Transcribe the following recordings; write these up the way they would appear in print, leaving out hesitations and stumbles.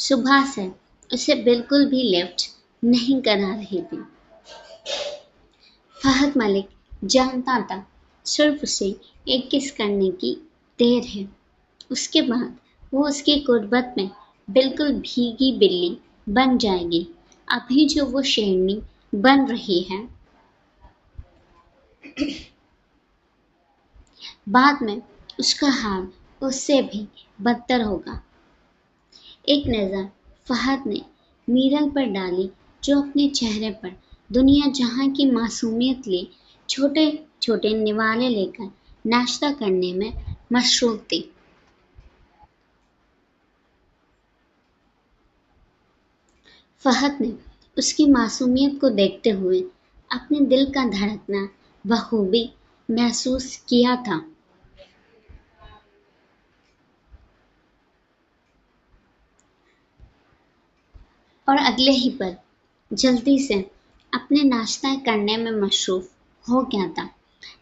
صبح سے اسے بالکل بھی لفٹ نہیں کرا رہی تھی۔ فہد ملک جانتا تھا صرف اسے ایک کس کرنے کی دیر ہے، اس کے بعد وہ اس کی قربت میں بالکل بھیگی بلی بن جائے گی۔ ابھی جو وہ شیرنی بن رہی ہے، بعد میں اس کا حال اس سے بھی بدتر ہوگا۔ ایک نظر فہد نے میرل پر ڈالی جو اپنے چہرے پر دنیا جہاں کی معصومیت لیے چھوٹے چھوٹے نوالے لے کر ناشتہ کرنے میں مصروف تھی۔ فہد نے اس کی معصومیت کو دیکھتے ہوئے اپنے دل کا دھڑکنا بخوبی محسوس کیا تھا۔ اور اگلے ہی پر جلدی سے اپنے ناشتہ کرنے میں مصروف ہو گیا تھا۔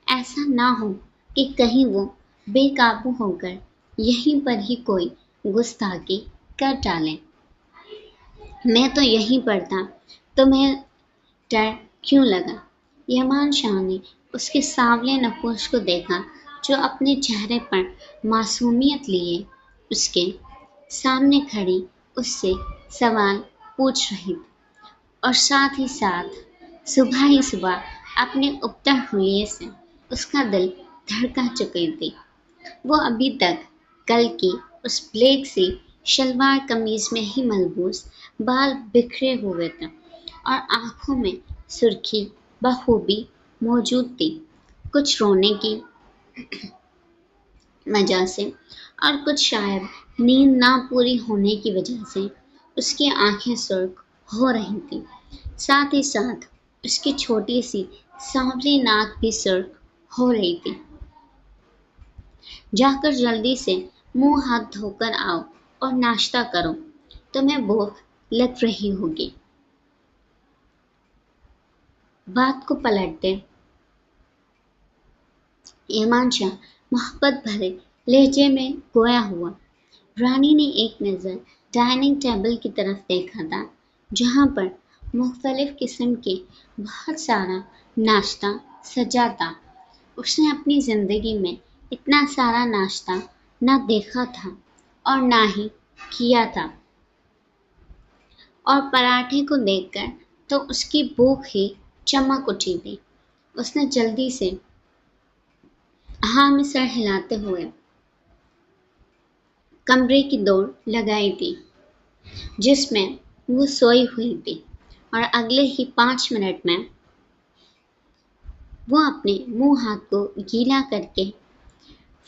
ایسا نہ ہو کہ کہیں وہ بے قابو ہو کر یہیں پر ہی کوئی گستاخی کر ڈالے۔ میں تو یہیں پر تھا، تمہیں ڈر کیوں لگا؟ یمان شاہ نے اس کے سانولے نقوش کو دیکھا جو اپنے چہرے پر معصومیت لیے اس کے سامنے کھڑی اس سے سوال پوچھ رہی تھی، اور ساتھ ہی ساتھ صبح ہی صبح اپنے ابتر حلیے سے اس کا دل دھڑکا چکی تھی۔ وہ ابھی تک کل کی اس بلیک سی شلوار قمیض میں ہی ملبوس، بال بکھرے ہوئے تھے اور آنکھوں میں سرخی بخوبی موجود تھی، کچھ رونے کی وجہ سے اور کچھ شاید نیند نہ پوری ہونے کی وجہ سے اس کی آنکھیں سرخ ہو رہی تھیں، ساتھ ہی ساتھ اس کی چھوٹی سی سانولی ناک بھی سرخ ہو رہی تھی۔ جا کر جلدی سے منہ ہاتھ دھو کر آؤ اور ناشتہ کرو، تمہیں بھوک لگ رہی ہوگی۔ بات کو پلٹتے ایمان شاہ محبت بھرے لہجے میں گویا ہوا۔ رانی نے ایک نظر ڈائننگ ٹیبل کی طرف دیکھا تھا جہاں پر مختلف قسم کے بہت سارا ناشتہ سجا تھا۔ اس نے اپنی زندگی میں اتنا سارا ناشتہ نہ دیکھا تھا اور نہ ہی کیا تھا، اور پراٹھے کو دیکھ کر تو اس کی بھوک ہی چمک اٹھی تھی۔ اس نے جلدی سے ہاں میں سر ہلاتے ہوئے کمرے کی دوڑ لگائی تھی جس میں وہ سوئی ہوئی تھی، اور اگلے ہی 5 منٹ میں وہ اپنے منہ ہاتھ کو گیلا کر کے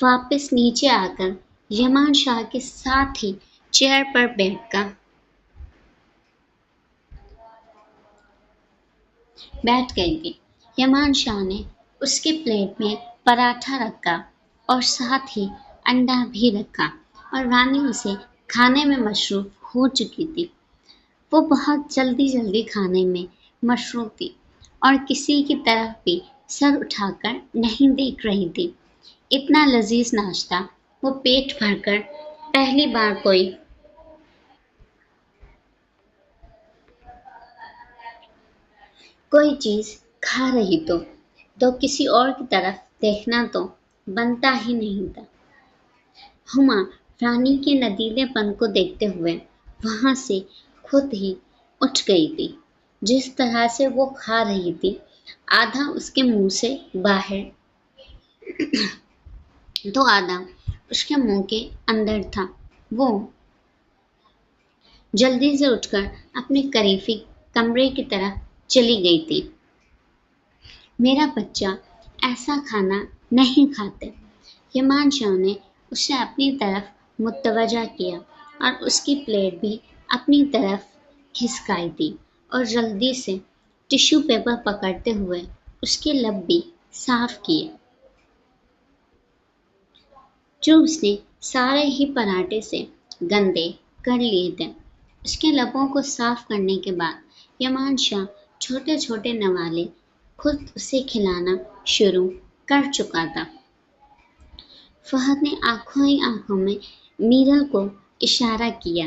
واپس نیچے آ کر یمان شاہ کے ساتھ ہی چیئر پر بیٹھ گئی تھی۔ یمان شاہ نے اس کے پلیٹ میں پراٹھا رکھا اور ساتھ ہی انڈا بھی رکھا، اور رانی اسے کھانے میں مصروف ہو چکی تھی۔ وہ بہت جلدی کھانے میں مصروف تھی اور کسی کی طرف بھی سر اٹھا کر نہیں دیکھ رہی تھی۔ اتنا لذیذ ناشتہ وہ پیٹ بھر کر پہلی بار کوئی چیز کھا رہی تو کسی اور کی طرف دیکھنا تو بنتا ہی نہیں تھا۔ ہما رانی کے ندیلے پن کو دیکھتے ہوئے وہاں سے خود ہی اٹھ گئی تھی۔ جس طرح سے وہ کھا رہی تھی، آدھا اس کے منہ سے باہر تو آدھا اس کے منہ کے اندر تھا۔ وہ جلدی سے اٹھ کر اپنے قریبی کمرے کی طرف چلی گئی تھی۔ میرا بچہ ایسا کھانا نہیں کھاتے، یمان شاہ نے اسے اپنی طرف متوجہ کیا اور اس کی پلیٹ بھی اپنی طرف کھسکائی تھی، اور جلدی سے ٹشو پیپر پکڑتے ہوئے اس کے لب بھی صاف کیے جو اس نے سارے ہی پراٹھے سے گندے کر لیے تھے۔ اس کے لبوں کو صاف کرنے کے بعد یمان شاہ چھوٹے چھوٹے نوالے خود اسے کھلانا شروع کر چکا تھا۔ فہد نے آنکھوں ہی آنکھوں میں میرل کو اشارہ کیا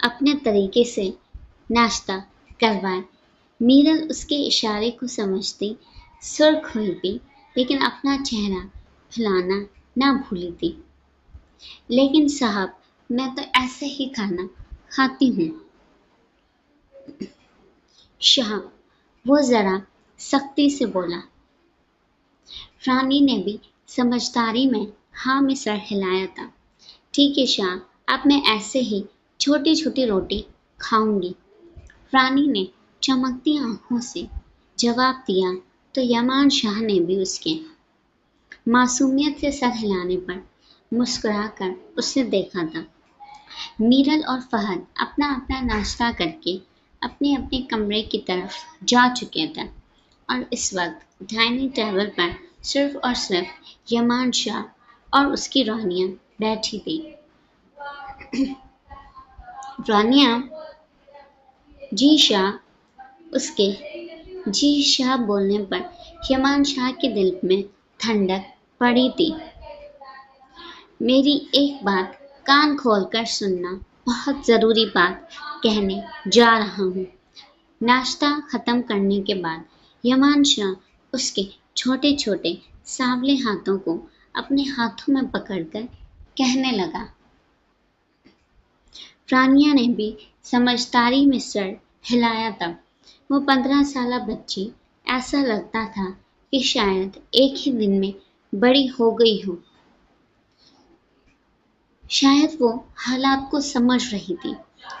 اپنے طریقے سے ناشتہ کروائے؟ میرل اس کے اشارے کو سمجھتی سرخ ہوئی تھی، لیکن اپنا چہرہ پھیلانا نہ بھولی تھی۔ لیکن صاحب، میں تو ایسے ہی کھانا کھاتی ہوں۔ شاہ، وہ ذرا سختی سے بولا۔ رانی نے بھی سمجھداری میں ہاں میں سر ہلایا تھا۔ ٹھیک ہے شاہ، اب میں ایسے ہی چھوٹی چھوٹی روٹی کھاؤں گی۔ رانی نے چمکتی آنکھوں سے جواب دیا تو یمان شاہ نے بھی اس کے معصومیت سے سر ہلانے پر مسکرا کر اسے دیکھا تھا۔ میرل اور فہد اپنا اپنا ناشتہ کر کے اپنے اپنے کمرے کی طرف جا چکے تھے، اور اس وقت ڈائننگ ٹیبل پر صرف اور صرف یمان شاہ اور اس کی رانیاں بیٹھی تھی۔ رانیاں، جی شاہ۔ اس کے جی شاہ بولنے پر یمان شاہ کے دل میں ٹھنڈک پڑی تھی۔ میری ایک بات کان کھول کر سننا، بہت ضروری بات کہنے جا رہا ہوں۔ ناشتہ ختم کرنے کے بعد یمان شاہ اس کے چھوٹے چھوٹے سانولے ہاتھوں کو اپنے ہاتھوں میں پکڑ کر کہنے لگا۔ رانیہ نے بھی سمجھداری میں سر ہلایا تھا۔ وہ 15 سالہ بچی، ایسا لگتا تھا کہ شاید ایک ہی دن میں بڑی ہو گئی ہو۔ شاید وہ حالات کو سمجھ رہی تھی،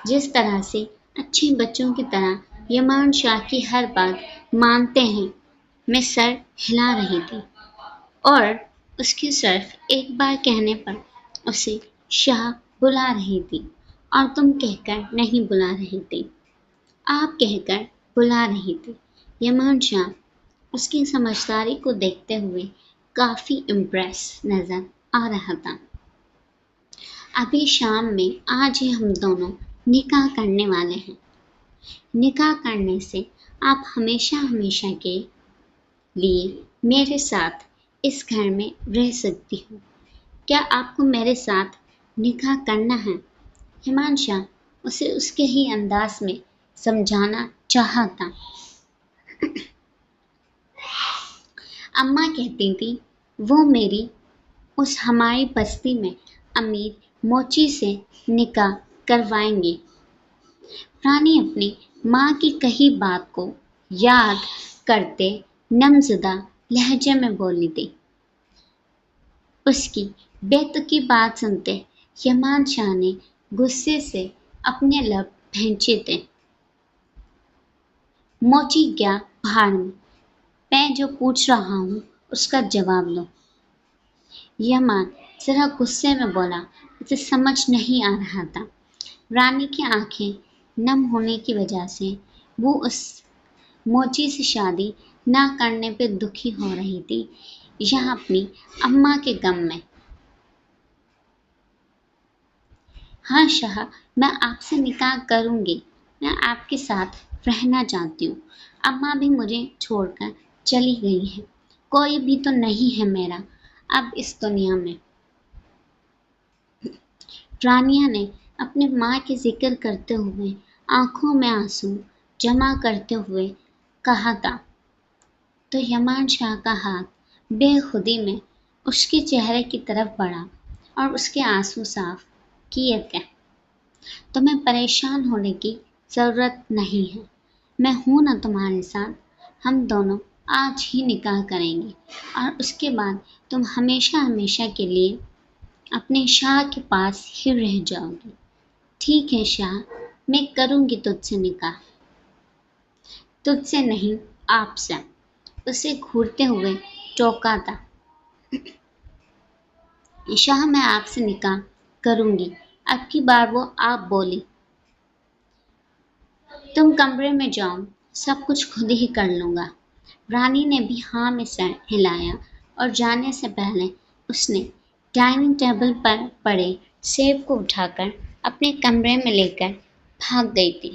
جس طرح سے اچھے بچوں کی طرح یمان شاہ کی ہر بات مانتے ہیں میں سر ہلا رہی تھی، اور اس کے صرف ایک بار کہنے پر اسے شاہ بلا رہی تھی، اور تم کہہ کر نہیں بلا رہی تھی، آپ کہہ کر بلا رہی تھی۔ یمان شاہ اس کی سمجھداری کو دیکھتے ہوئے کافی امپریس نظر آ رہا تھا۔ ابھی شام میں آج ہی ہم دونوں نکاح کرنے والے ہیں۔ نکاح کرنے سے آپ ہمیشہ ہمیشہ کے لیے میرے ساتھ اس گھر میں رہ سکتی ہو۔ کیا آپ کو میرے ساتھ نکاح کرنا ہے؟ یمان شاہ اسے اس کے ہی انداز میں سمجھانا چاہا تھا۔ اماں کہتی تھی وہ میری اس ہماری بستی میں امیر موچی سے نکاح کروائیں گے۔ رانی اپنی ماں کی کہی بات کو یاد کرتے نم زدہ لہجے میں بولی تھی۔ اس کی بے تکی بات سنتے یمان شاہ نے غصے سے اپنے لب بھینچے تھے۔ موچی گیا بھاڑ میں، میں جو پوچھ رہا ہوں اس کا جواب دو۔ یمان ذرا غصے میں بولا، اسے سمجھ نہیں آ رہا تھا۔ رانی کی آنکھیں نم ہونے کی وجہ سے وہ اس موچی سے شادی نہ کرنے پہ دکھی ہو رہی تھی، یا اپنی اماں کے غم میں۔ ہاں شاہ، میں آپ سے نکاح کروں گی، میں آپ کے ساتھ رہنا چاہتی ہوں۔ اماں بھی مجھے چھوڑ کر چلی گئی ہیں، کوئی بھی تو نہیں ہے میرا اب اس دنیا میں۔ رانیہ نے اپنے ماں کے ذکر کرتے ہوئے آنکھوں میں آنسو جمع کرتے ہوئے کہا تھا، تو یمان شاہ کا ہاتھ بے خودی میں اس کے چہرے کی طرف بڑھا اور اس کے آنسو صاف کیے تھے۔ تمہیں پریشان ہونے کی ضرورت نہیں ہے، میں ہوں نا تمہارے ساتھ۔ ہم دونوں آج ہی نکاح کریں گے، اور اس کے بعد تم ہمیشہ ہمیشہ کے لیے اپنے شاہ کے پاس ہی رہ جاؤ گی۔ ٹھیک ہے شاہ، میں کروں گی تجھ سے نکاح۔ تجھ سے نہیں، آپ سے، اسے گھورتے ہوئے ٹوکا تھا۔ شاہ، میں آپ سے نکاح کروں گی، اب کی بار وہ آپ بولی۔ تم کمرے میں جاؤ، سب کچھ خود ہی کر لوں گا۔ رانی نے بھی ہاں میں سر ہلایا، اور جانے سے پہلے اس نے ڈائننگ ٹیبل پر پڑے سیب کو اٹھا کر اپنے کمرے میں لے کر بھاگ گئی تھی۔